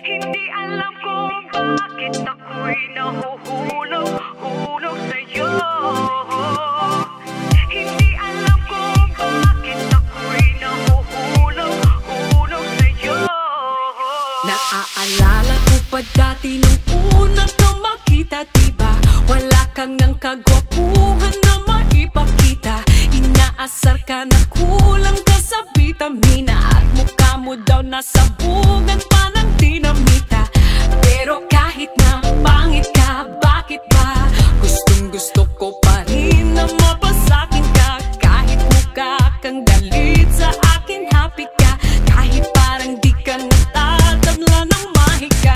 Hindi alam kung bakit ako'y nahuhulog sa'yo. Hindi alam kung bakit ako'y nahuhulog sa'yo. Naaalala ko pa dati nung una ka makita, diba? Wala kang ng kagwapuhan na maipakita. Inaasar ka na kulang ka sa vitamina, at mukha mo daw nasabugan pa ng dinamita. Pero kahit na pangit ka, bakit ba gustong gusto ko pa rin na mapasakin ka? Kahit mukha kang galit, sa akin happy ka. Kahit parang di ka natatabla ng mahika.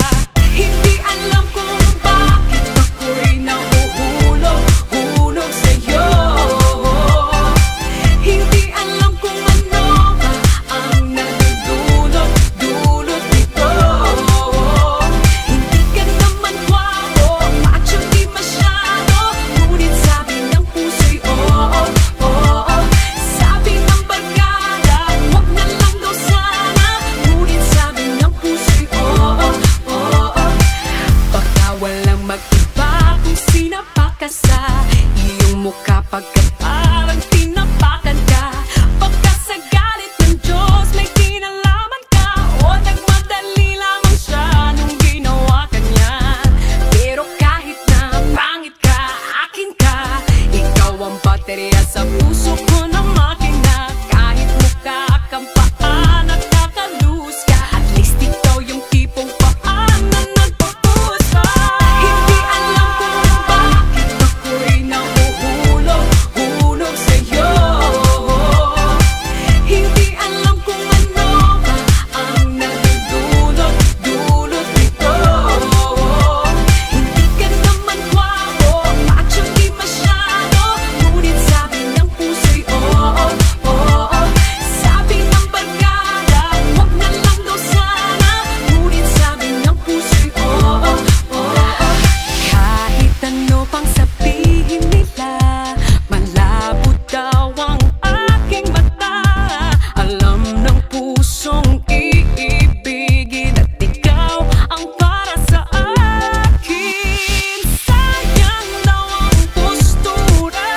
Hindi alam kung bakit ako'y nahuhulog sa'yo. Hindi alam kung ano ba ang nadudulot dito. Hindi ka naman gwapo at siyang di masyado, ngunit sabi ng puso'y oo. Sabi ng barkada, wag na lang daw sana, ngunit sabi ng puso'y oo. Baka walang mag-iba kung sinapak ka sa iyong mukha, pagkat parang tinapakan ka. Baka sa galit ng Diyos may kinalaman ka, o nagmadali lamang siya nung ginawa ka niya. Pero kahit na pangit ka, akin ka. Ikaw ang baterya sa puso ko na makina. Kahit mukha kang paa, nakakalus ka, at least ikaw yung tipong paa na nagpapush pa. Hindi alam kung bakit ako'y nahuhulog sa'yo. Hindi alam kung ano ba ang nadudulot dito. Hindi ka naman gwapo at siyang di masyado, ngunit sabi ng puso'y oo. Sabi ng barkada, wag na lang daw sana, ngunit sabi ng puso'y oo. Kahit ano pang sabihin nila, malabo daw ang aking mata. Alam ng pusong iibigin, at ikaw ang para sa akin. Sayang daw ang postura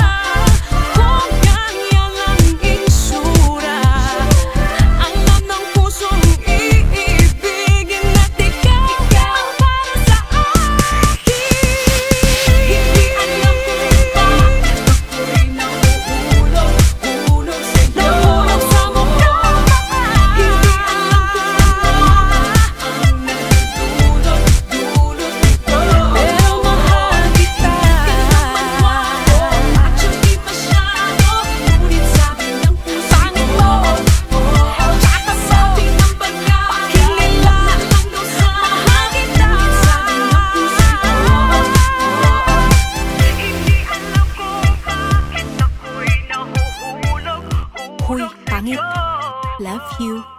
kung ganyan ang itsura. Alam ng pusong iibigin, at ikaw ang para sa akin. Hindi alam kung bakit ako'y nahuhulog sa'yo. Nahulog sa mukha. Hindi alam kung ano ang nadudulot dito. Pero mahal kita. At siyang di masyado, ngunit sabi ng puso pangit mo. Tsaka sabi ng barkada, pakilala lang daw sa mahal kita. Sabi ng puso Hindi alam kung bakit ako'y nahuhulog Hoy, pangit. sa'yo. Love you.